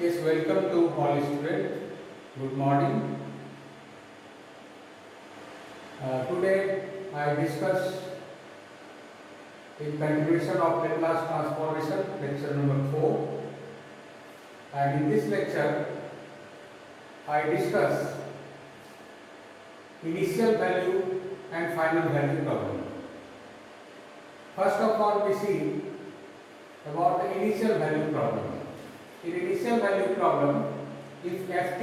Yes, welcome to all students. Good morning. Today I discuss in continuation of Laplace transformation, lecture number 4. And in this lecture, I discuss initial value and final value problem. First of all, we see about the initial value problem. In initial value problem, if ft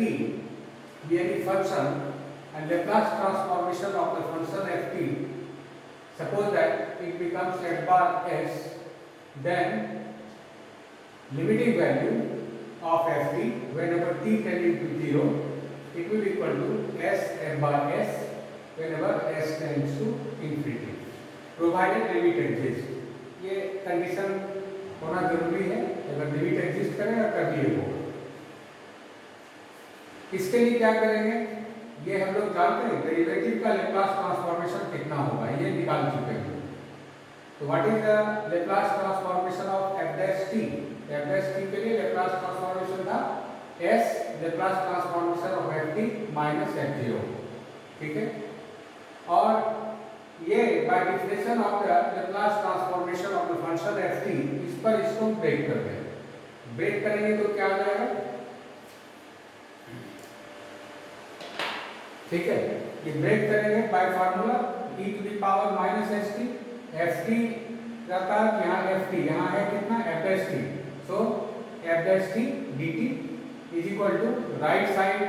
be any function and Laplace transformation of the function ft, suppose that it becomes f bar s, then limiting value of ft whenever t tending to 0, it will equal to s f bar s whenever s tends to infinity, provided limit exists. ये condition होना जरूरी है, अगर limit exist करेगा तभी ये होगा। इसके लिए क्या करेंगे, ये हम लोग जानते हैं डेरिवेटिव का लेप्लास ट्रांसफॉर्मेशन कितना होगा, ये निकाल चुके हैं। तो what is the Laplace transformation of f dash t? f dash t के लिए लेप्लास ट्रांसफॉर्मेशन था s Laplace transformation of ft minus f0, ठीक है। और ये by definition of the Laplace transformation of the function ft, इस पर इसको ब्रेक कर दें। ब्रेक करेंगे तो क्या आ जाएगा, ठीक है। ये ब्रेक करेंगे by formula e to the power minus st, ft रहता है यहाँ ft, यहाँ है कितना f dash t, so f dash t dt is equal to right side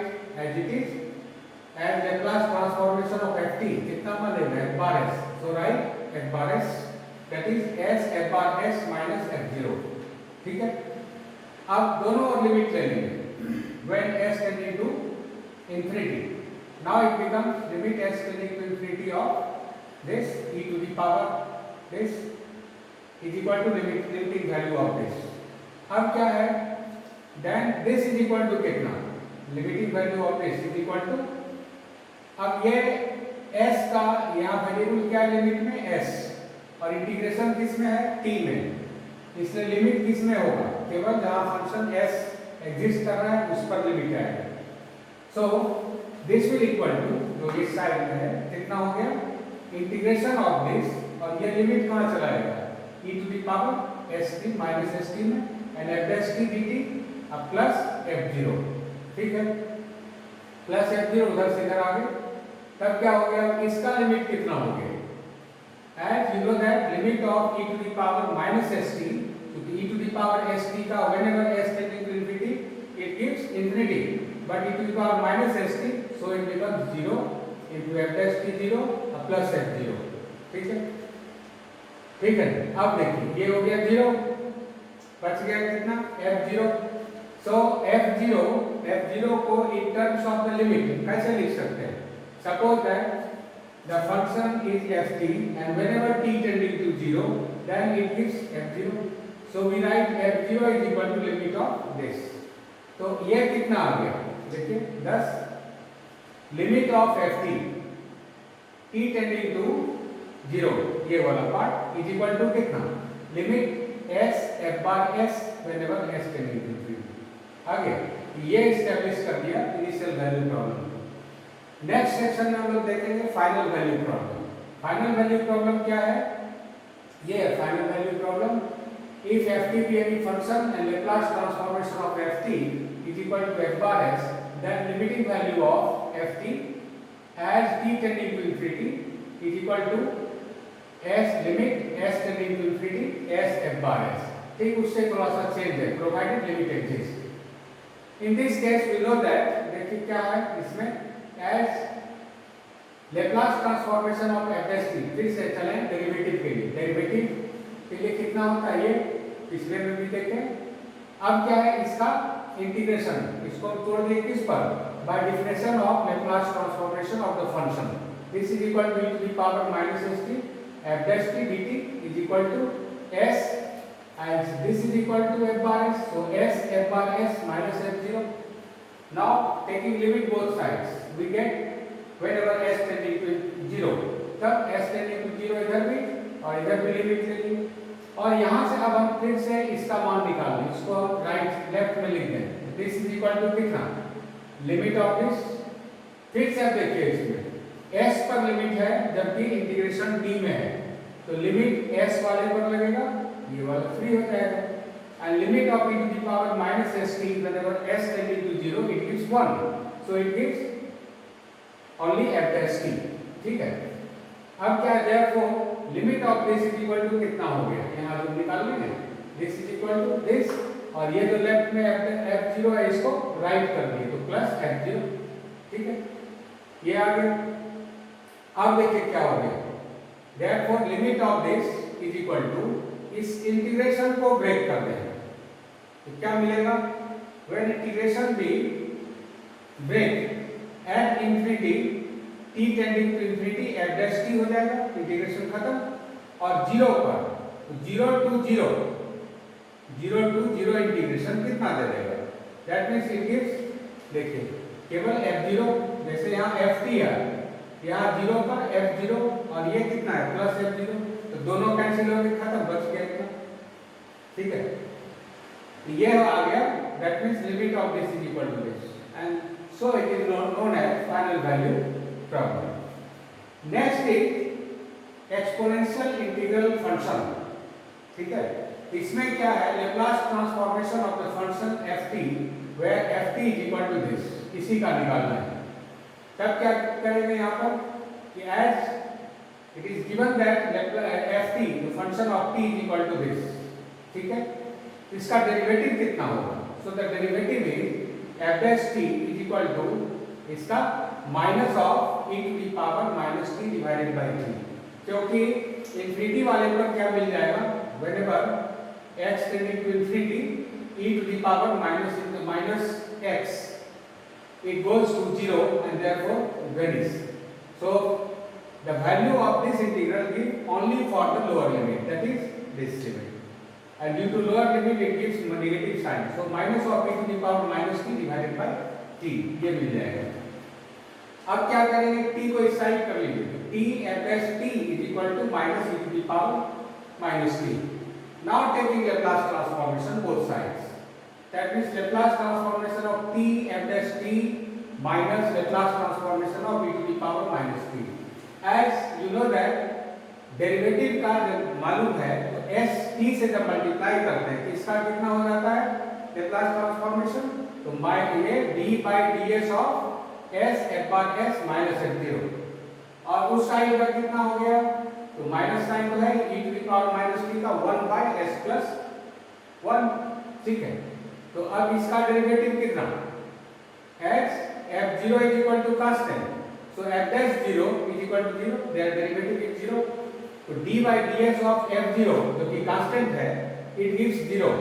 as it is and Laplace transformation of ft कितना मान लेना f bar s, so write f bar s that is s f bar s minus f0, ठीक है। अब दोनों और limit ले लेंगे when s tending to infinity, now it becomes limit s tending to infinity of this e to the power this is equal to limiting value of this। अब क्या है, then this is equal to कितना, limiting value of this is equal to, अब ये s का यहाँ variable क्या है लिमिट में s, और इंटीग्रेशन किस में है t में, इसलिए लिमिट किस में होगा, केवल जहाँ फंक्शन s एग्जिस्ट कर रहा है उस पर लिमिट आएगा। So this will equal to, जो इस साइड में है कितना हो गया, इंटीग्रेशन ऑफ दिस, और ये लिमिट कहाँ चलाएगा e to the power st minus st में and f dash t dt अब प्लस f0, ठीक है, प्लस f0 उधर से इधर आ गए, तब क्या हो गया, इसका लिमिट कितना हो गया, as you know that limit of e to the power minus st, क्योंकि e to the power st का whenever s tending to infinity it gives infinity, but e to the power minus st so it becomes 0 इनटू f dash t 0 plus f0, ठीक है, ठीक है। अब देखिए ये हो गया 0, बच गया कितना f0, सो f0 को in terms of the limit कैसे लिख सकते हैं, suppose that the function is ft and whenever t tending to 0 then it gives f0, so we write f0 is equal to limit of this। तो ये कितना आ गया, देखिए 10 limit of ft t tending to 0, ये वाला part is equal to कितना, limit s f bar s whenever s tending to 0 आ गया। ये एस्टैब्लिश कर दिया initial value problem. Next section में हम लोग देखेंगे final value problem. Final value problem क्या है, ये है final value problem. If ft be any function and Laplace transformation of ft is equal to f bar s, then limiting value of ft as t tending to infinity is equal to s limit s tending to infinity s f bar s, ठीक, उससे थोड़ा सा change है, provided limit exist. In this case we know that, देखिए क्या है इसमें, as Laplace transformation of f dash t, फिर से चलें डेरिवेटिव के लिए, डेरिवेटिव के लिए कितना होता है ये पिछले में भी देखें। अब क्या है इसका इंटीग्रेशन, इसको तोड़ दिए किस पर, by definition of Laplace transformation of the function, this is equal to e to the power minus st f dash t dt is equal to s and this is equal to f bar s, so s f bar s minus f0। now taking limit both sides we get whenever s tending to 0, तब s tending to 0 इधर भी और इधर भी limit ले ली, और यहाँ से अब हम फिर से इसका मान निकाल लें, इसको हम राइट लेफ्ट में लिख दें, दिस इज इक्वल टू कितना, लिमिट ऑफ दिस, फिर से अब देखिए इसमें s पर लिमिट है जबकि इंटीग्रेशन d में है, तो लिमिट s वाले पर लगेगा, ये वाला फ्री हो जाएगा, and limit of e to the power minus st whenever s tending to 0 it gives 1, so it gives only f dash t, ठीक है। अब क्या है, therefore limit of this is equal to कितना हो गया, यहाँ जो निकाल लेंगे this is equal to this, और ये जो लेफ्ट में f0 है इसको राइट कर दिए तो प्लस f0, ठीक है, ये आ गया। अब देखिए क्या हो गया, therefore limit of this is equal to, इस इंटीग्रेशन को ब्रेक कर देंगे तो क्या मिलेगा, when integration be break at infinity t tending to infinity f dash t हो जाएगा, इंटीग्रेशन खत्म, और 0 पर तो 0 to 0 इंटीग्रेशन कितना दे देगा, दैट मींस इट गिव्स, देखिए केवल f0, जैसे यहाँ ft है, यहाँ 0 पर f0 और ये कितना है प्लस f0, तो दोनों कैंसिल हो गए, खत्म, बच गया इतना, ठीक है, ये आ गया, that means limit of this is equal to this, and so it is known as final value problem. Next is exponential integral function, ठीक है, इसमें क्या है, Laplace transformation of the function ft where ft is equal to this, इसी का निकालना है। तब क्या करेंगे यहाँ पर कि as it is given that ft the function of t is equal to this, ठीक है, इसका डेरिवेटिव कितना होगा, so the derivative is f dash t is equal to इसका minus of e to the power minus t divided by 3, क्योंकि infinity वाले पर क्या मिल जाएगा, whenever x tending to infinity e to the power minus x it goes to 0 and therefore vanishes, so the value of this integral gives only for the lower limit, that is this limit, and due to lower limit it gives negative sign, so minus of e to the power minus t divided by t, ये मिल जाएगा। अब क्या करेंगे, t को इस side कर लीजिए, t f dash t is equal to minus e to the power minus t, now taking Laplace transformation both sides, that means Laplace transformation of t f dash t minus Laplace transformation of e to the power minus t, as you know that derivative का जब मालूम है तो s t से जब multiply करते हैं इसका कितना हो जाता है Laplace ट्रांसफॉर्मेशन, तो ये d by ds of s f bar s minus f0, और उस साइड पर कितना हो गया, तो माइनस साइन तो है e to the power minus t का 1 by s plus 1, ठीक है, तो अब इसका डेरिवेटिव कितना, x f0 is equal to constant, so f dash 0 is equal to 0, their derivative is 0, तो d by ds of f0 जो कि कांस्टेंट है it gives 0,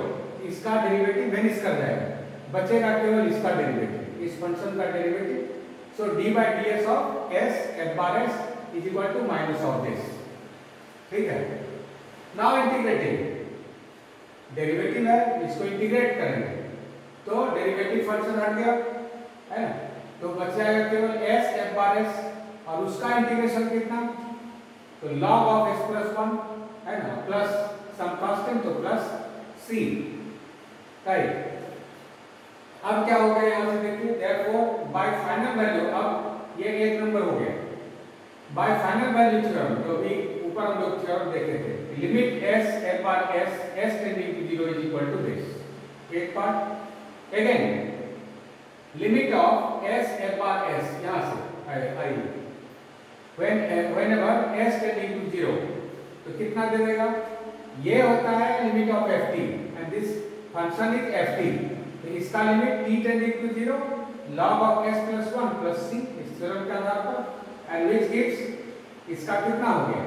इसका डेरिवेटिव वेनिश कर जाएगा, बचेगा केवल इसका डेरिवेटिव, इस फंक्शन का derivative, so d by ds of s f bar s is equal to minus of this, ठीक है। नाउ इंटीग्रेटिंग, डेरिवेटिव है इसको इंटीग्रेट करेंगे तो डेरिवेटिव फंक्शन हट गया है ना, तो बच जाएगा केवल s f bar s, और उसका इंटीग्रेशन कितना, तो log of s plus 1 है ना, प्लस सम कांस्टेंट तो प्लस c, राइट। अब क्या हो गया यहाँ से देखिए, therefore बाय फाइनल वैल्यू, अब ये एक नंबर हो गया, बाय फाइनल वैल्यू थ्योरम, जो भी ऊपर हम लोग थ्योरम देखे थे, limit s f bar s s tending to 0 is equal to this, एक part, again limit of s f bar s यहाँ से आई, whenever s tending to 0, तो कितना दे देगा, ये होता है limit of ft and this function is ft, तो इसका limit t tending to 0 log of s plus 1 plus c, इस थ्योरम के आधार पर, एंड व्हिच गिव्स, इसका कितना हो गया,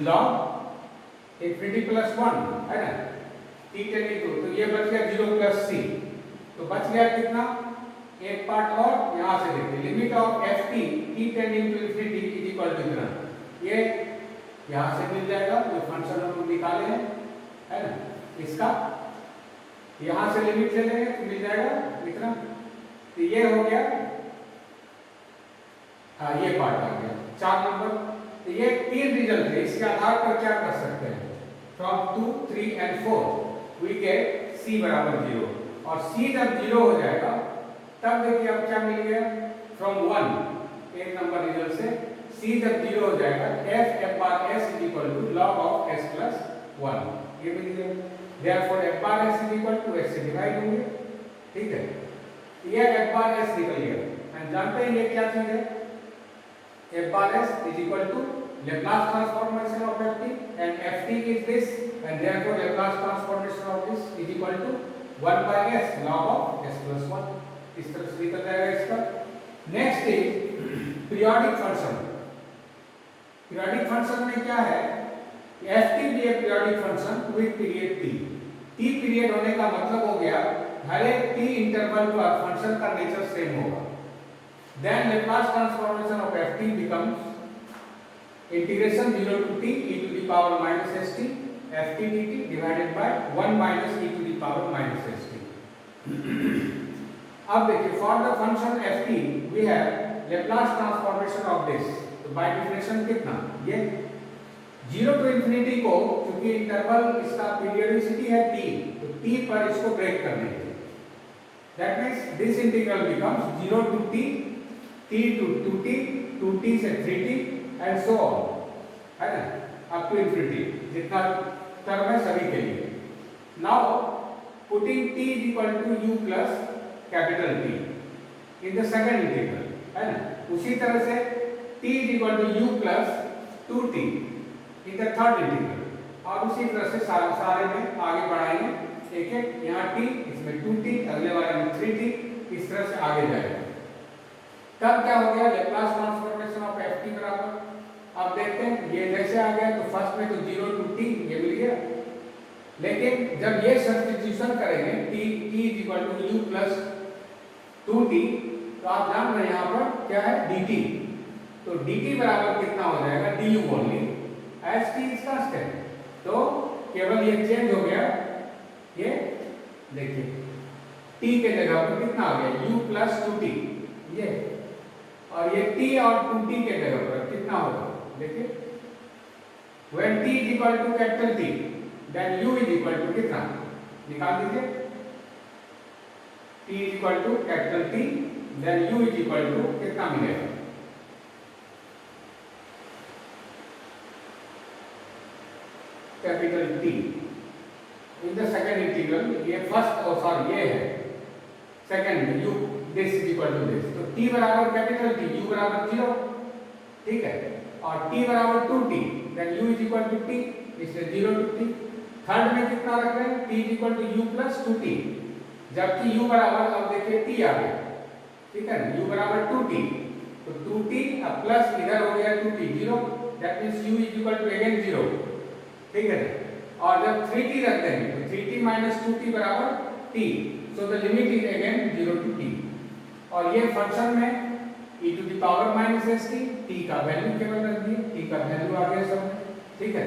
log infinity plus 1 है ना, t tending to, तो ये बच गया 0 plus c, तो बच गया कितना, एक पार्ट और यहाँ से देखिए, limit of ft t tending to infinity is equal to इतना, ये यहाँ से मिल जाएगा जो फंक्शन हम निकाले हैं, है ना, इसका यहाँ से लिमिट ले लेंगे तो मिल जाएगा इतना, तो ये हो गया, हाँ ये पार्ट आ गया 4 नंबर, तो ये 3 रिजल्ट है, इसके आधार पर क्या कर सकते हैं, from 2, 3 and 4 we get c बराबर 0, और c जब 0 हो जाएगा तब देखिए अब क्या मिल गया फ्रॉम 1 एक नंबर रिजल्ट से c जब 0 हो जाएगा f bar s is equal to log of s plus 1 ये मिल गया। Therefore f bar s is equal to s से डिवाइड होंगे, ठीक है, ये f बार s निकल गया। एंड जानते हैं ये क्या चीज है, f bar s is equal to Laplace transformation of ft and ft is this and therefore Laplace transformation of this is equal to 1 by s log of s plus 1। इस तरह से निकल जाएगा इसका। Next is periodic function. Periodic function में क्या है, ft भी एक periodic function with period t। t period होने का मतलब हो गया हर एक t इंटरवल पर फंक्शन का नेचर सेम होगा। Then Laplace transformation of ft becomes integration 0 to t e to the power minus st ft dt divided by 1 minus e to the power minus st। अब देखिए for the function ft we have Laplace transformation of this, तो by definition कितना, ये 0 to infinity को क्योंकि interval इसका periodicity है t, तो t पर इसको ब्रेक करने के लिए that means this integral becomes 0 to t to 2t 2t से 3t एंड सो ऑन, है ना, अप टू इंफिनिटी जितना टर्म है सभी के लिए। Now putting t is equal to u plus capital T in the second integral, है ना, उसी तरह से t is equal to u plus 2t in the third integral, और उसी तरह से सारे में आगे बढ़ाएंगे एक एक, यहाँ t इसमें 2t अगले वाले में 3t, इस तरह से आगे जाएगा। तब क्या हो गया, Laplace ट्रांसफॉर्मेशन ऑफ ft बराबर, अब देखते हैं ये जैसे आ गया तो फर्स्ट में तो 0 to t ये मिल गया, लेकिन जब ये सब्स्टिट्यूशन करेंगे t is equal to u plus 2t, तो आप जान रहे हैं यहाँ पर क्या है dt, तो dt बराबर कितना हो जाएगा du only as t is constant, तो केवल ये चेंज हो गया, ये देखिए t के जगह पर कितना आ गया u प्लस 2t ये, और ये t और 2t के जगह पर कितना होगा देखिए, when t is equal to capital T then u is equal to कितना, निकाल दीजिए, t is equal to capital T then u is equal to कितना मिलेगा, capital T in the second integral, ये फर्स्ट और सॉरी ये है second u this is equal to this, तो t बराबर कैपिटल T u बराबर 0, ठीक है, और t बराबर 2t then u is equal to t, इसलिए 0 to t। थर्ड में कितना रख रहे हैं, t is equal to u plus 2t, जबकि u बराबर अब देखिए t आ गया, ठीक है, u बराबर 2t, तो 2t अब प्लस इधर हो गया 2t 0, that means u is equal to again 0, ठीक है, और जब 3t रख देंगे तो 3t माइनस 2t बराबर t, so the limit is again 0 to t, और ये फंक्शन में e to the power minus st, t का वैल्यू केवल रख दिए, t का वैल्यू आ गया सब, ठीक है,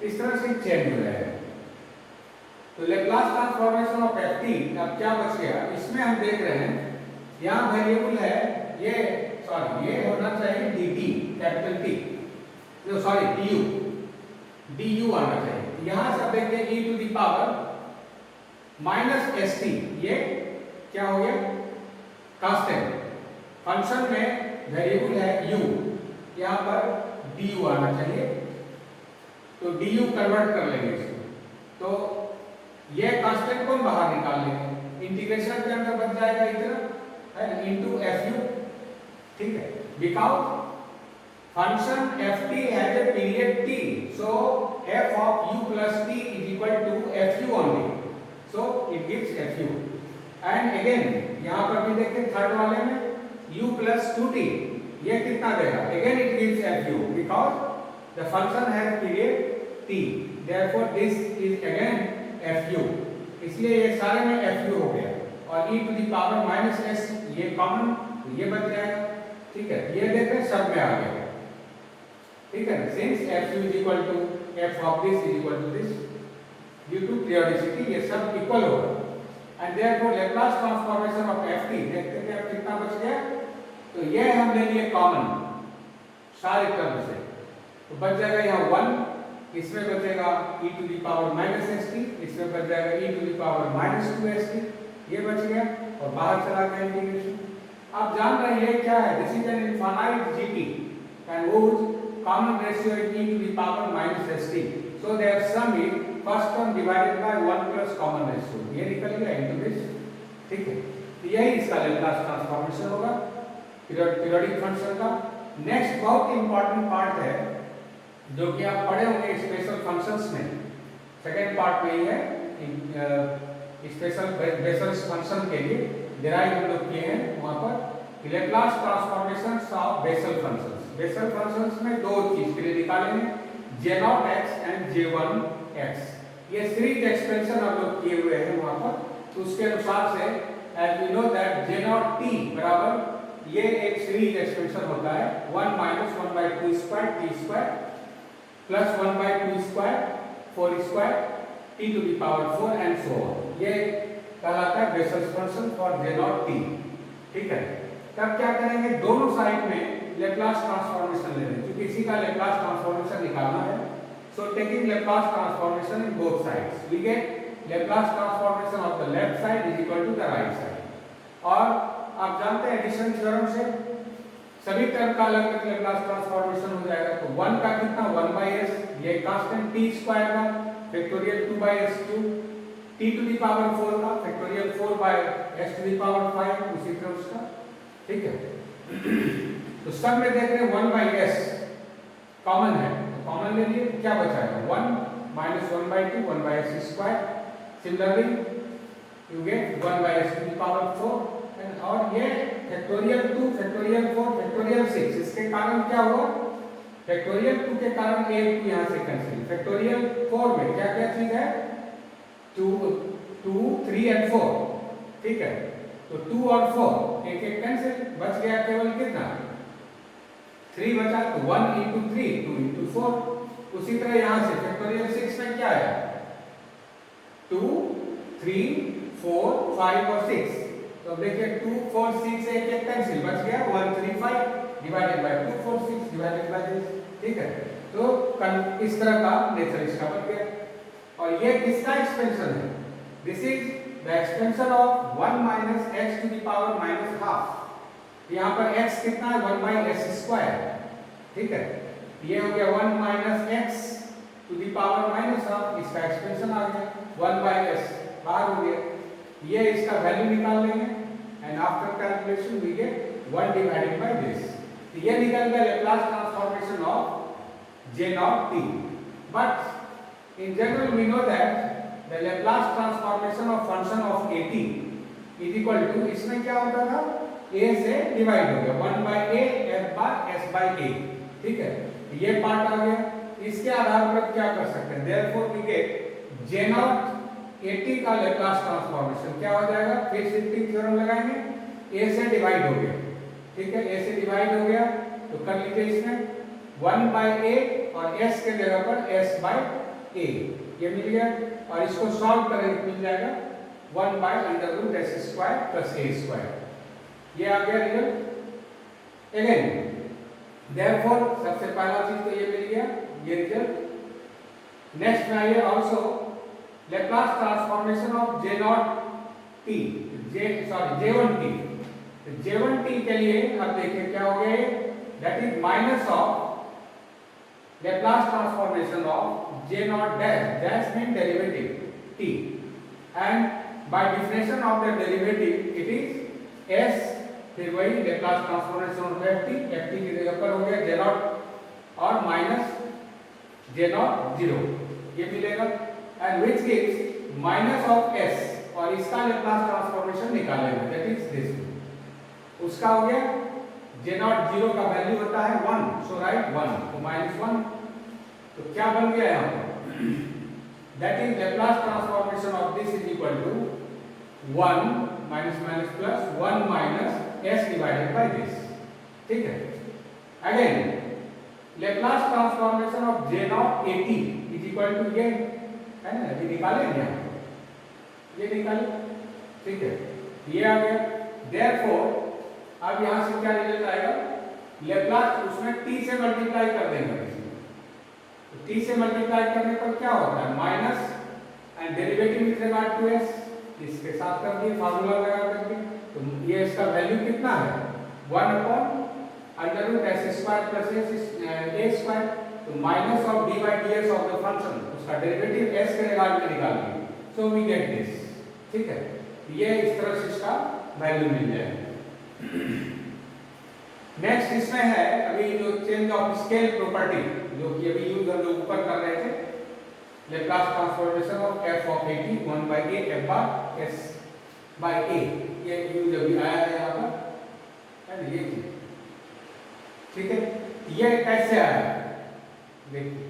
इस तरह से चेंज हो जाएगा। तो Laplace ट्रांसफॉर्मेशन ऑफ ft, अब क्या बच गया, इसमें हम देख रहे हैं यहाँ वेरिएबल है ये, सॉरी ये होना चाहिए dt कैपिटल T, तो सॉरी du आना चाहिए, यहाँ से देखिए e to the power minus st, ये क्या हो गया कांस्टेंट, फंक्शन में वेरिएबल है u, यहाँ पर du आना चाहिए, तो du कन्वर्ट कर लेंगे इसको, तो ये कांस्टेंट को बाहर निकाल लेंगे, इंटीग्रेशन के अंदर बच जाएगा इधर है इनटू fu, ठीक है, because function ft has a period t, so f of u plus t is equal to fu only, so it gives fu। And again यहाँ पर भी देखें थर्ड वाले में u प्लस 2t, ये कितना देगा, again it gives fu because the function has period t, therefore this is again fu, इसलिए ये सारे में fu हो गया, और e to the power minus s ये कॉमन, तो ये बच जाएगा, ठीक है, ये देखें सब में आ गया, ठीक है, since fu is equal to f of this is equal to this, due to periodicity ये सब इक्वल होगा, and therefore Laplace transformation of ft, देखते हैं अब कितना बच गया, तो ये हम ले लिए कॉमन सारे टर्म से, तो बच जाएगा यहाँ 1 इसमें बचेगा e to the power minus S T, इसमें बच जाएगा e to the power minus 2 st, ये बच गया और बाहर चला गया इंटीग्रेशन। आप जान रहे हैं ये क्या है, this is an infinite GT and whose common ratio is e to the power minus st, so their sum is first term divided by 1 plus common ratio, ये निकल गया into this, ठीक है। तो यही इसका लेप्लास ट्रांसफॉर्मेशन होगा periodic function का। नेक्स्ट बहुत इंपॉर्टेंट पार्ट है जो कि आप पढ़े होंगे स्पेशल फंक्शंस में, सेकेंड पार्ट में ही है, स्पेशल बेसल फंक्शन के लिए डिराइव हम लोग किए हैं वहां पर Laplace transformation of Bessel functions. Bessel functions में दो चीज के लिए निकालेंगे, j0x एंड j1x, ये सीरीज एक्सपेंशन हम लोग किए हुए हैं वहां पर। तो उसके अनुसार से as we know that j0t बराबर ये एक सीरीज एक्सपेंशन होता है 1 minus 1 by 2 square t square plus 1 by 2 square 4 square t to the power 4 and so on, ये कहलाता है बेसल फंक्शन फॉर j0t, ठीक है। तब क्या करेंगे, दोनों साइड में लेप्लास ट्रांसफॉर्मेशन ले लेंगे, क्योंकि इसी का लेप्लास ट्रांसफॉर्मेशन निकालना है। So taking Laplace transformation in both sides we get Laplace transformation of the left side is equal to the right side. और आप जानते हैं एडिशन थ्योरम से सभी टर्म का अलग अलग लेप्लास ट्रांसफॉर्मेशन हो जाएगा। तो 1 का कितना 1 बाई एस, ये कांस्टेंट t स्क्वायर का factorial 2 by S cube, t to the power 4 का factorial 4 by s to the power 5, उसी तरह उसका, ठीक है। तो सब में देख रहे हैं 1 बाई एस कॉमन है, तो कॉमन ले लिए, क्या बचाएगा 1 minus 1 by 2 1 by S square, similarly you get 1 by S to the power 4, और ये फैक्टोरियल 2 फैक्टोरियल 4 फैक्टोरियल 6, इसके कारण क्या हुआ, फैक्टोरियल 2 के कारण a 2 यहां से कैंसिल, फैक्टोरियल 4 में क्या क्या चीज है 2 3 एंड 4, ठीक है। तो 2 और 4 एक एक कैंसिल, बच गया केवल कितना 3 बचा, तो 1 into 3 2 into 4। उसी तरह यहां से फैक्टोरियल 6 में क्या है 2 3 4 5 और 6, तो देखिए 2 4 6 एक एक कैंसिल, बच गया 1 3 5 divided by 2 4 6 divided by this, ठीक है। तो इस तरह का नेचर इसका बन गया। और ये किसका एक्सपेंशन है, this is the expansion of 1 minus x to the power minus half. यहाँ पर x कितना है 1 बाई एस स्क्वायर, ठीक है। ये हो गया 1 minus x to the power minus half, इसका एक्सपेंशन आ गया 1 बाई एस बाहर हो गया, ये इसका वैल्यू निकाल लेंगे and after calculation we get 1 divided by this. तो ये निकल गया Laplace transformation of j0t। But in general we know that the Laplace transformation of function of at is equal to, इसमें क्या होता था a से डिवाइड हो गया 1 by a f by s by a, ठीक है। ये पार्ट आ गया, इसके आधार पर क्या कर सकते हैं, therefore we get j0 at का लेप्लास ट्रांसफॉर्मेशन क्या हो जाएगा, फिर शिफ्टिंग थ्योरम लगाएंगे, a से डिवाइड हो गया, ठीक है, a से डिवाइड हो गया तो कर लीजिए इसमें 1 बाय a और s के जगह पर s बाय a, ये मिल गया। और इसको सॉल्व करेंगे मिल जाएगा 1 by under root s square plus a square, ये आ गया रिजल्ट। अगेन देयरफॉर सबसे पहला चीज तो ये मिल गया, ये रिजल्ट। नेक्स्ट में आइए also Laplace transformation of j0t j1t। तो j1t के लिए अब देखिए क्या हो गया, that is minus of Laplace transformation of j0 dash, dash mean derivative t, and by definition of the derivative it is s, फिर वही लेप्लास ट्रांसफॉर्मेशन ऑफ ft की जगह पर हो गया j0 और माइनस j0 0, ये मिलेगा and which gives minus of s, और इसका लेप्लास ट्रांसफॉर्मेशन निकालेंगे दैट इज दिस, उसका हो गया j0 0 का वैल्यू होता है 1, सो राइट 1, तो -1, तो क्या बन गया यहाँ पर that is Laplace transformation of this is equal to 1 minus minus plus 1 minus s divided by this, ठीक है। Again Laplace transformation of j0 at is equal to ये है ना, ये निकालेंगे हम, ये निकाले, ठीक है, ये आ गया। देयरफॉर अब यहां से क्या रिजल्ट आएगा, लेप्लास उसमें t से मल्टीप्लाई कर देंगे, तो t से मल्टीप्लाई करने पर क्या होता है minus and derivative with regard to s, इसके साथ कर दिए फार्मूला लगा करके, तो ये इसका वैल्यू कितना है 1 upon under root s square plus a square, तो minus of dy dx of the function, उसका डेरिवेटिव s के रिगार्ड में निकाल दिए, सो वी गेट दिस। ठीक है, ये इस तरह से इसका वैल्यू मिल जाएगा। नेक्स्ट इसमें है अभी जो चेंज ऑफ स्केल प्रॉपर्टी, जो कि अभी यूज हम लोग ऊपर कर रहे थे, Laplace transformation of f of a t 1 by a f bar s by a, ये यूज अभी आया है यहाँ पर, है ना ये चीज। ठीक है, ये कैसे आया देखिए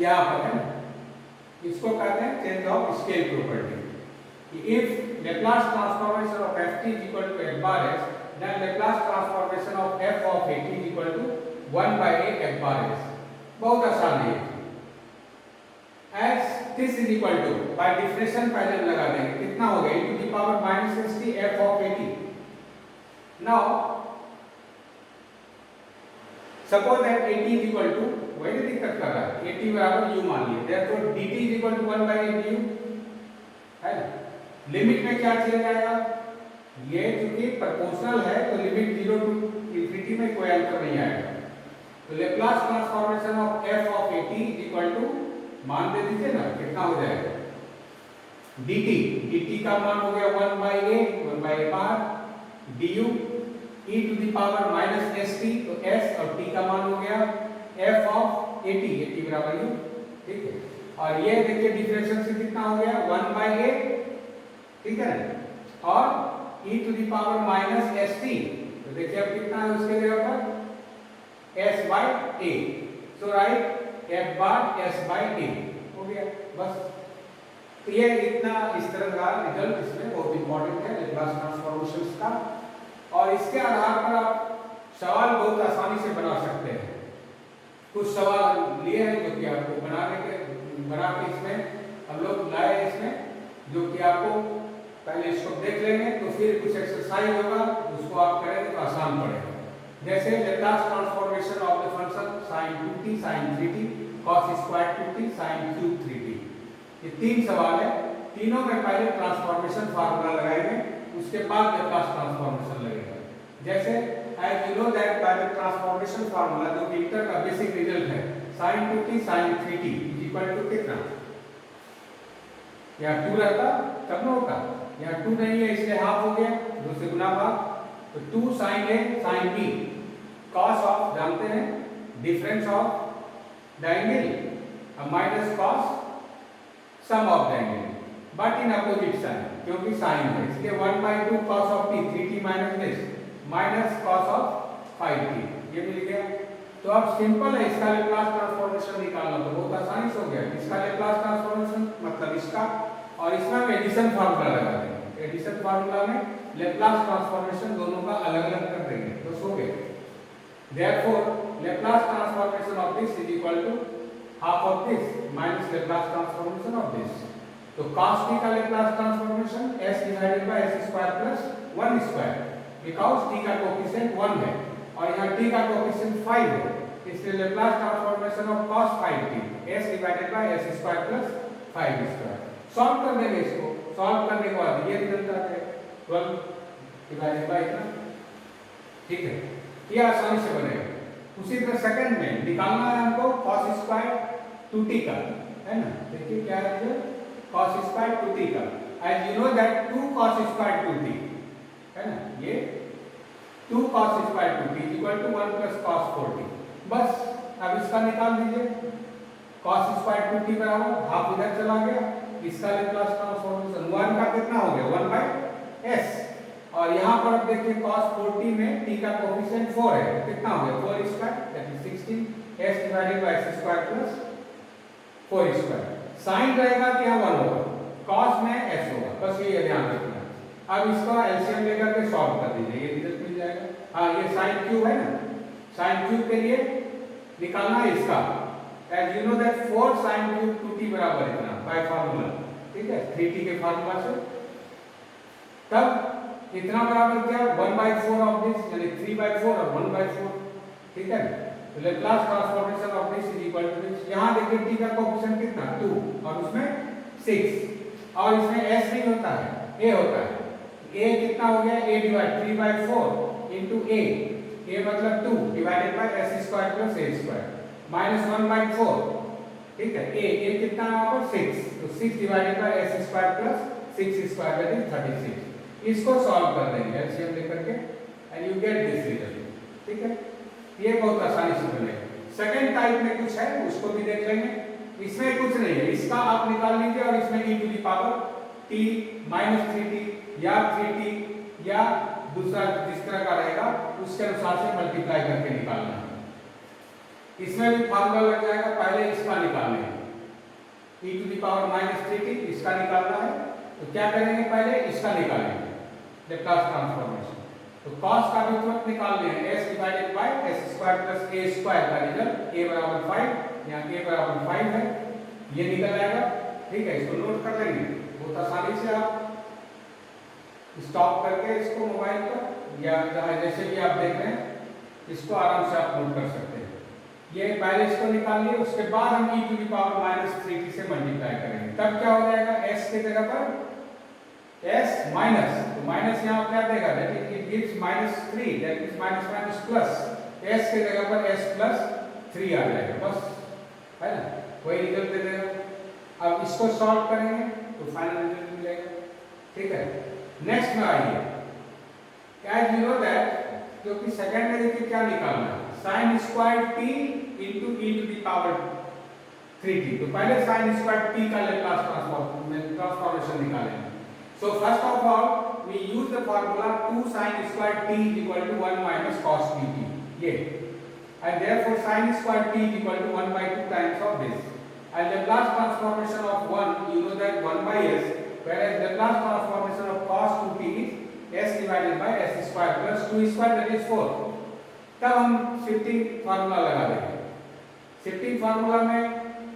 यहाँ पर है ना, इसको कहते हैं change of scale property. If Laplace transformation of ft is equal to f bar s, then Laplace transformation of f of a t is equal to 1 by a f bar s। बहुत आसान है ये। as this is equal to, by definition पहले लगा देंगे, कितना हो गया e to the power minus st f of a t। now suppose that a t is equal to, वही दिक्कत कर रहा है, a t बराबर u मान लिए, therefore dt is equal to 1 by a du, है ना। लिमिट में क्या चला जाएगा, ये चूंकि प्रोपोर्शनल है तो लिमिट 0 टू इंफिनिटी में कोई अंतर नहीं आएगा, तो Laplace transformation of f of a t equal to, मान दे दीजिए ना कितना हो जाएगा dt का मान हो गया 1 by a bar du e to the power minus st, तो s और t का मान हो गया f ऑफ a t बराबर u। ठीक है, और ये देखिए डिफरेंशियल से कितना हो गया 1 by a, ठीक है, और e to the power minus st, तो देखिए अब कितना है उसके जगह पर s by a, so right f bar s by a हो गया बस। तो ये इतना इस तरह का रिजल्ट इसमें बहुत इंपॉर्टेंट है लेप्लास ट्रांसफॉर्मेशन का, और इसके आधार पर आप सवाल बहुत आसानी से बना सकते हैं। कुछ सवाल लिए हैं जो कि आपको बना के इसमें हम लोग लाए इसमें, जो कि आपको पहले इसको देख लेंगे, तो फिर कुछ एक्सरसाइज होगा उसको आप करेंगे तो आसान पड़ेगा। जैसे Laplace transformation of the function sin 2t sin 3t cos square 2t sin cube 3t, ये तीन सवाल है, तीनों में पहले ट्रांसफॉर्मेशन फार्मूला लगाएंगे, उसके बाद लेप्लास ट्रांसफॉर्मेशन लगेगा। जैसे as you know that by the transformation formula, जो कि इंटर का बेसिक रिजल्ट है sin 2t sin 3t is equal to कितना, यहाँ 2 रहता तब ना होता, यहाँ 2 नहीं है इसलिए हाफ हो गया, 2 से गुना भाग, तो 2 sin a sin b cos of जानते हैं डिफरेंस ऑफ द एंगल, अब minus cos sum of the angle, but in opposite sign, क्योंकि साइन है इसलिए 1 by 2 cos of t 3t minus this minus cos of 5t, ये मिल गया। तो अब सिंपल है इसका लेप्लास ट्रांसफॉर्मेशन निकालना, तो बहुत आसानी से हो गया। इसका लेप्लास ट्रांसफॉर्मेशन मतलब इसका, और इसमें हम एडिशन फार्मूला लगा देंगे, एडिशन फार्मूला में लेप्लास ट्रांसफॉर्मेशन दोनों का अलग अलग कर देंगे, तो हो गया। Therefore, Laplace transformation of this is equal to half of this minus Laplace transformation of this. तो cos t का Laplace transformation s divided by s square plus 1 square, because t का कोएफिशिएंट 1 है और यहाँ t का coefficient 5 है, इसलिए Laplace transformation of cos 5t s divided by s square plus 5 square। Solve कर देंगे इसको, सॉल्व करने के बाद ये रिजल्ट आता है 12 डिवाइडेड बाय इतना, ठीक है, ये आसानी से बनेगा। उसी तरह सेकंड में निकालना है हमको cos स्क्वायर 2t का, है ना, देखिए क्या है ये cos स्क्वायर 2t का, as you know that 2 cos square 2t, है ना, ये 2 cos square 2t is equal to 1 plus cos 4t, बस अब इसका निकाल दीजिए, cos स्क्वायर 2t बराबर हाफ इधर चला गया, इसका लेप्लास ट्रांसफॉर्मेशन 1 का कितना हो गया 1 by s, और यहाँ पर आप देखिए cos 4t में t का कोएफिशिएंट 4 है, कितना हो गया 4 square that is 16 s divided by s square plus 4 square, sin रहेगा कि यहाँ 1 होगा, cos में s होगा, बस ये ध्यान रखना। अब इसका एलसीएम लेकर के सॉल्व कर दीजिए, ये रिजल्ट मिल जाएगा। हाँ, ये sin क्यूब है ना, sin क्यूब के लिए निकालना है इसका, as you know that 4 sin cube 2t बराबर इतना बाय फार्मूला, ठीक है, 3t के फार्मूला से, तब इतना बराबर क्या 1 by 4 ऑफ दिस, यानी 3 by 4 और 1 by 4, ठीक है। तो Laplace transformation of this is equal to this. यहाँ देखिए t का कोएफिशिएंट कितना 2 और उसमें 6 और इसमें s नहीं होता है, a होता है। a कितना हो गया, a divide 3/4 into a, a मतलब 2 divided by s square plus a square minus 1/4। ठीक है, a कितना है वहां पर 6, तो 6 divided by s square plus 6 square that is 36। इसको सॉल्व कर देंगे एलसीएम लेकर के and you get this result. ठीक है, ये बहुत आसानी से बनेगा। सेकंड टाइप में कुछ है, उसको भी देख लेंगे। इसमें कुछ नहीं है, इसका आप निकाल लीजिए और इसमें e to the power t minus 3t या 3t या दूसरा जिस तरह का रहेगा उसके अनुसार से मल्टीप्लाई करके निकालना है। इसमें भी फार्मूला लग जाएगा, पहले इसका निकालना है e to the power minus 3t, इसका निकालना है। तो क्या करेंगे, पहले इसका निकालेंगे लेप्लास ट्रांसफॉर्मेशन। तो cos का भी तुरंत निकाल लें, s divided by s square plus a square का रिजल्ट a बराबर 5, यहाँ a बराबर 5 है, ये निकल आएगा। ठीक है, इसको नोट कर लेंगे बहुत आसानी से। आप स्टॉप करके इसको मोबाइल पर या जहाँ जैसे भी आप देख रहे हैं इसको आराम से आप नोट कर सकते हैं। ये पहले इसको निकाल लिए, उसके बाद हम e to the power minus 3t से मल्टीप्लाई करेंगे। तब क्या हो जाएगा, s की जगह पर s माइनस, तो माइनस यहाँ क्या देगा, that it gives -3, that is minus minus plus, s की जगह पर s प्लस 3 आ जाएगा, बस है ना, वही रिजल्ट दे देगा। अब इसको सॉल्व करेंगे तो फाइनल रिजल्ट मिलेगा। ठीक है, नेक्स्ट में आइए, एज यू नो दैट, क्योंकि सेकंड में देखिए क्या निकालना है, sin square t into e to the power 3t। तो पहले sin स्क्वायर t का लेप्लास ट्रांसफॉर्मेशन निकालेंगे। So first of all we use the formula 2 sin square t is equal to 1 minus cos dt, ये, and therefore sin square t is equal to 1/2 times of this, and Laplace transformation of 1 you know that 1 by s, whereas Laplace transformation of cos 2t is s divided by s square plus 2 square that is 4। तब हम shifting formula लगा देंगे। Shifting formula में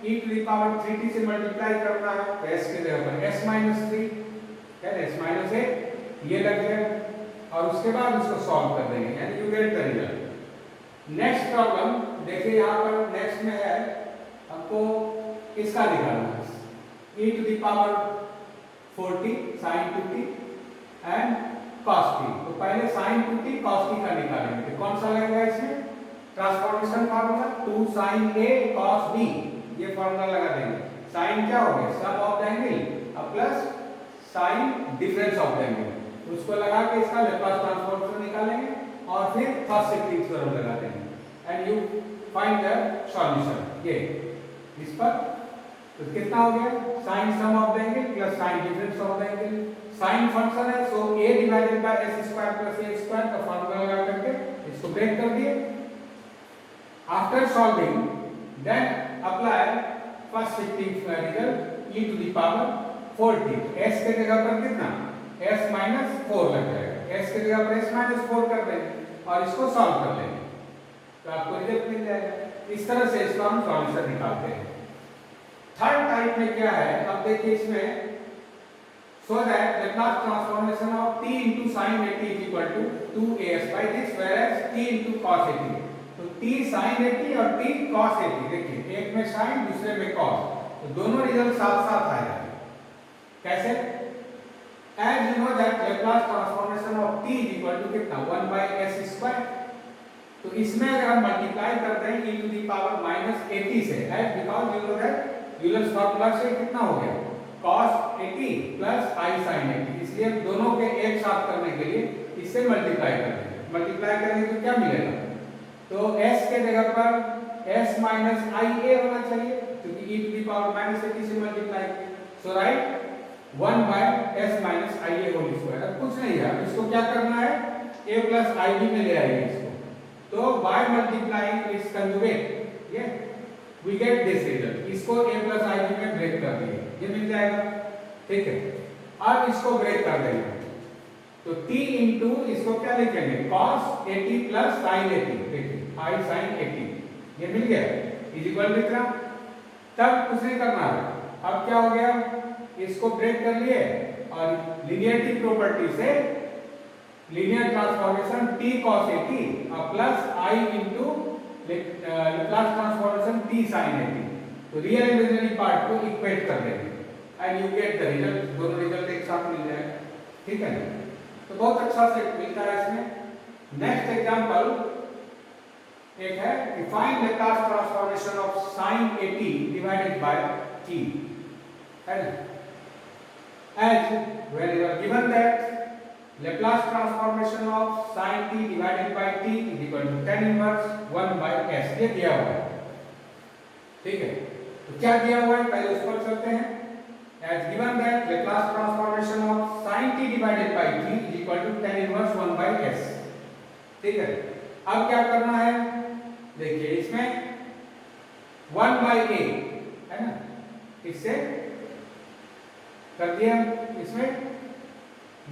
e to the power 3t से multiply करना है, तो s की जगह पर s minus 3 क्या है, s minus 8 ये लग जाएगा और उसके बाद उसको सॉल्व कर देंगे यानी you get the result. Next problem देखिए, यहाँ पर नेक्स्ट में है हमको इसका निकालना है, e to the power 40 sin 2t and cos t। तो पहले sin 2t cos t का निकालेंगे, तो कौन सा लगेगा इसमें, transformation formula 2 sin a cos b, ये फार्मूला लगा देंगे। sin क्या हो गया, sum of the angle plus sine difference of the angle, उसको लगा के इसका लेप्लास ट्रांसफॉर्मेशन निकालेंगे और फिर फर्स्ट शिफ्टिंग थ्योरम लगा देंगे and you find the solution. ये इस पर तो कितना हो गया, sine sum of the angle plus sine difference of the angle. Sine function है, so a divided by s square plus a square का फार्मूला लगा करके इसको ब्रेक कर दिए। After solving then apply first shifting result e to the power 40, s के जगह पर कितना, s minus 4 लग जाएगा, s के जगह पर s minus 4 कर देंगे और इसको सॉल्व कर लेंगे तो आपको रिजल्ट मिल जाएगा। इस तरह से इसका हम सॉल्यूशन निकालते हैं। थर्ड टाइप में क्या है, अब देखिए इसमें, so that Laplace transformation of t into sin 80 is equal to 2as by this, whereas t into cos 80, तो t sin 80 और t cos 80, देखिए एक में sin दूसरे में cos, तो दोनों रिजल्ट साथ साथ आएगा। कैसे, as you know that Laplace transformation of t is equal to कितना 1 by s square, तो इसमें अगर हम मल्टीप्लाई करते हैं e to the power minus 80 से, as because you know that Euler's formula से कितना हो गया, cos 80 plus i sin 80, इसलिए दोनों के एक साथ करने के लिए इससे मल्टीप्लाई करेंगे। मल्टीप्लाई करेंगे तो क्या मिलेगा, तो s के जगह पर s minus ia होना चाहिए क्योंकि e to the power minus 80 से multiply, so right 1 by s minus ia whole square. अब कुछ नहीं है, अब इसको क्या करना है, a plus ib में ले आएंगे इसको, तो by multiplying its conjugate ये we get this result, इसको a plus ib में ब्रेक कर दिए, ये मिल जाएगा। ठीक है, अब इसको ब्रेक कर देंगे तो t into इसको क्या लिखेंगे, cos 80 plus sin 80, देखिए i sin 80 ये मिल गया इज इक्वल टू कितना, तब कुछ नहीं करना है। अब क्या हो गया, इसको ब्रेक कर लिए और लीनियरिटी प्रॉपर्टी से linear transformation t cos 80 plus i into Laplace transformation t sin at, तो रियल इमेजिनरी पार्ट को इक्वेट कर देंगे and you get the result, दोनों रिजल्ट एक साथ मिल जाएगा, ठीक है। तो बहुत अच्छा से मिलता है इसमें। नेक्स्ट एग्जांपल एक है कि find Laplace transformation of sin at divided by t, है ना। As when you are given that Laplace transformation of sin t divided by t is equal to tan inverse 1 by s, ये दिया हुआ है, ठीक है। तो क्या दिया हुआ है पहले उस पर चलते हैं। As given that Laplace transformation of sin t divided by t is equal to tan inverse 1 by s, ठीक है। अब क्या करना है, देखिए इसमें 1 by a है ना, इससे कर दिया इसमें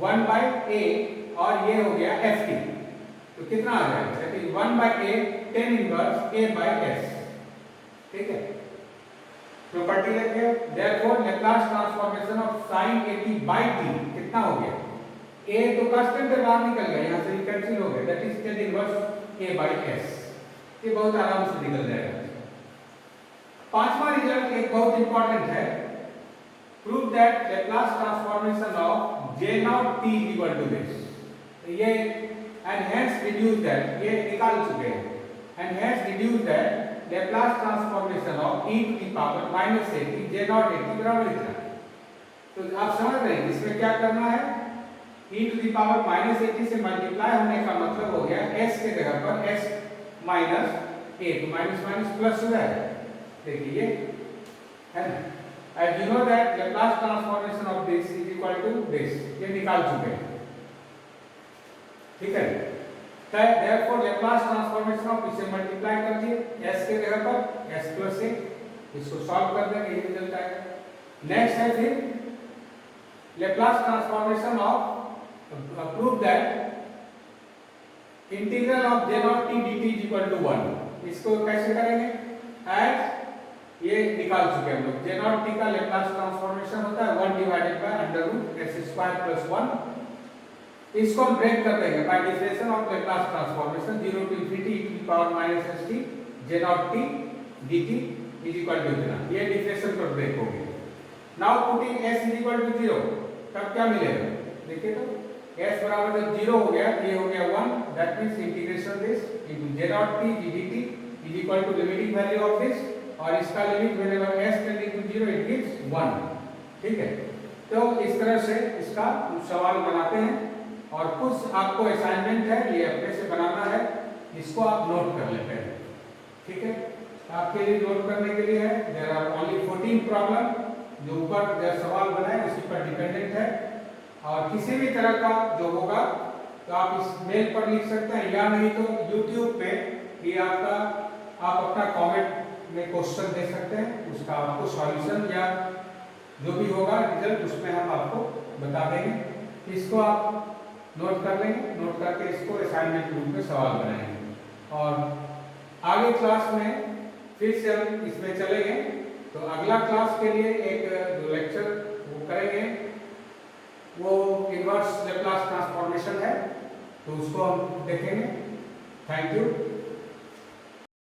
1 by a और ये हो गया ft, तो कितना आ जाएगा, that is 1 by a tan inverse a by s, ठीक है। प्रॉपर्टी लेंगे, therefore Laplace transformation of sin at by t कितना हो गया, a तो कांस्टेंट से बाहर निकल गया, यहां से कैंसिल हो गया, that is tan inverse a by s, ये बहुत आराम से निकल जाएगा। पांचवा रिजल्ट एक बहुत इंपॉर्टेंट है, prove that Laplace transformation of j naught t is equal to this, ये and hence deduce that, ये निकाल चुके हैं, and hence deduce that Laplace transformation of e to the power minus at j naught at बराबर इतना। तो आप समझ रहे हैं इसमें क्या करना है, e to the power minus at से मल्टीप्लाई होने का मतलब हो गया s के जगह पर s minus a, तो माइनस माइनस प्लस हो जाएगा, देखिए है ना। As you know that Laplace transformation of this is equal to this, ये निकाल चुके हैं, ठीक है। Therefore Laplace transformation of इसे मल्टीप्लाई कर दिए s के जगह पर s प्लस a, इसको सॉल्व कर देंगे, ये रिजल्ट आएगा। नेक्स्ट है फिर Laplace transformation of prove that integral of j naught t dt is equal to 1, इसको कैसे करेंगे, as ये निकाल चुके हैं हम लोग, j naught t का लेप्लास ट्रांसफॉर्मेशन होता है 1 divided by under root s square plus 1, इसको हम ब्रेक कर देंगे by differential of Laplace transformation 0 to infinity e to the power minus s t j naught t dt is equal to इतना, ये differential पर break हो गया। Now putting s is equal to 0, तब क्या मिलेगा, देखिए तो s बराबर जब 0 हो गया, ये हो गया 1, that means integration this into j naught t dt is equal to limiting value of this, और इसका limit whenever s tending to 0 it gives 1, ठीक है। तो इस तरह से इसका सवाल बनाते हैं, और कुछ आपको असाइनमेंट है ये अपने से बनाना है, इसको आप नोट कर लेते हैं, ठीक है। आपके लिए नोट करने के लिए है, देयर आर ओनली 14 प्रॉब्लम, जो ऊपर जो सवाल बनाए उसी पर डिपेंडेंट है, और किसी भी तरह का जो होगा तो आप इस मेल पर लिख सकते हैं, या नहीं तो YouTube पे ये आपका आप अपना कमेंट में क्वेश्चन दे सकते हैं, उसका आपको सॉल्यूशन या जो भी होगा रिजल्ट उसमें हम आपको बता देंगे। इसको आप नोट कर लेंगे, नोट करके इसको असाइनमेंट रूप में सवाल बनाएंगे, और आगे क्लास में फिर से हम इसमें चलेंगे। तो अगला क्लास के लिए एक जो लेक्चर वो करेंगे वो इनवर्स लेप्लास ट्रांसफॉर्मेशन है, तो उसको हम देखेंगे। Thank you.